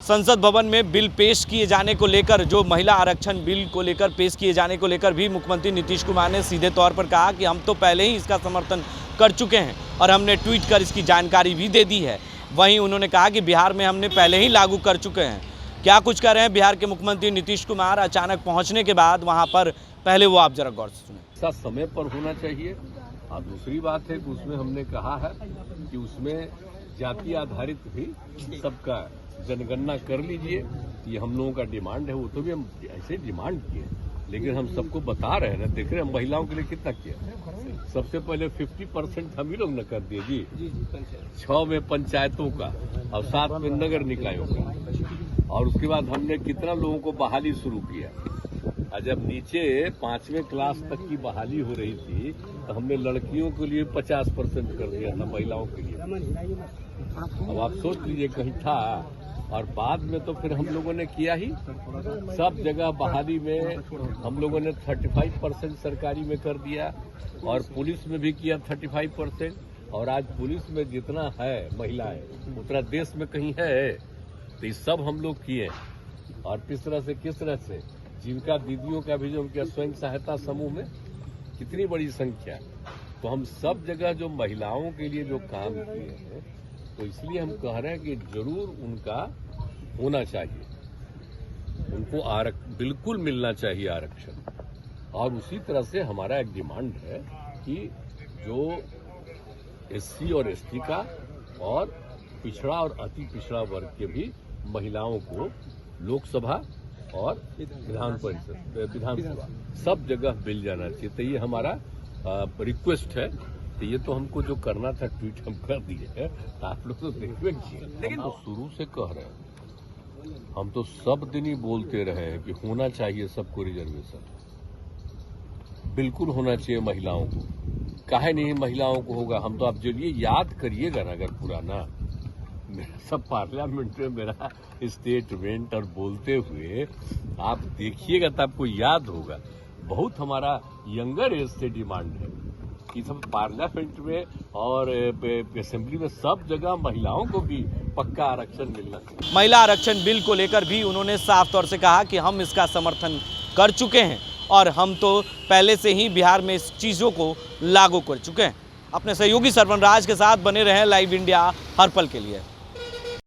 संसद भवन में बिल पेश किए जाने को लेकर, जो महिला आरक्षण बिल को लेकर पेश किए जाने को लेकर भी मुख्यमंत्री नीतीश कुमार ने सीधे तौर पर कहा कि हम तो पहले ही इसका समर्थन कर चुके हैं और हमने ट्वीट कर इसकी जानकारी भी दे दी है। वहीं उन्होंने कहा कि बिहार में हमने पहले ही लागू कर चुके हैं। क्या कुछ कर रहे हैं बिहार के मुख्यमंत्री नीतीश कुमार अचानक पहुंचने के बाद वहां पर, पहले वो आप जरा गौर से सुने। ऐसा समय पर होना चाहिए। और दूसरी बात है कि उसमें हमने कहा है कि उसमें जाति आधारित भी सबका जनगणना कर लीजिए। ये हम लोगों का डिमांड है, वो तो भी हम ऐसे डिमांड किए, लेकिन हम सबको बता रहे हैं ना, देख रहे हैं महिलाओं के लिए कितना किया। सबसे पहले 50% हम ही लोग न कर दिए जी 6 में पंचायतों का और 7 में नगर निकायों का, और उसके बाद हमने कितना लोगों को बहाली शुरू किया। और जब नीचे 5वें क्लास तक की बहाली हो रही थी तो हमने लड़कियों के लिए 50% कर दिया था, महिलाओं के लिए। अब आप सोच लीजिए कहीं था, और बाद में तो फिर हम लोगों ने किया ही सब जगह बहाली में हम लोगों ने 35% सरकारी में कर दिया, और पुलिस में भी किया 35%। और आज पुलिस में जितना है महिलाएं उतना देश में कहीं है। तो ये सब हम लोग किए। और किस तरह से जिनका दीदियों का भी, जो उनके स्वयं सहायता समूह में कितनी बड़ी संख्या। तो हम सब जगह जो महिलाओं के लिए जो काम किए हैं, तो इसलिए हम कह रहे हैं कि जरूर उनका होना चाहिए, उनको बिल्कुल मिलना चाहिए आरक्षण। और उसी तरह से हमारा एक डिमांड है कि जो SC और ST का और पिछड़ा और अति पिछड़ा वर्ग के भी महिलाओं को लोकसभा और विधानसभा सब जगह मिल जाना चाहिए। तो ये हमारा रिक्वेस्ट है। तो ये तो हमको जो करना था ट्वीट हम कर दिए हैं, तो आप लोग तो देखिए। लेकिन तो शुरू से कह रहे हैं, हम तो सब दिन ही बोलते रहे हैं कि होना चाहिए सबको रिजर्वेशन, बिल्कुल होना चाहिए महिलाओं को। काहे नहीं महिलाओं को होगा? हम तो आप चलिए याद करिएगा ना, अगर पुराना मेरा सब पार्लियामेंट में मेरा स्टेटमेंट और बोलते हुए आप देखिएगा तो आपको याद होगा। बहुत हमारा यंगर एज से डिमांड है कि सब पार्लियामेंट में और असेंबली में सब जगह महिलाओं को भी पक्का आरक्षण मिलना चाहिए। महिला आरक्षण बिल को लेकर भी उन्होंने साफ तौर से कहा कि हम इसका समर्थन कर चुके हैं और हम तो पहले से ही बिहार में इस चीज़ों को लागू कर चुके हैं। अपने सहयोगी सरवनराज के साथ बने रहे लाइव इंडिया हर पल के लिए।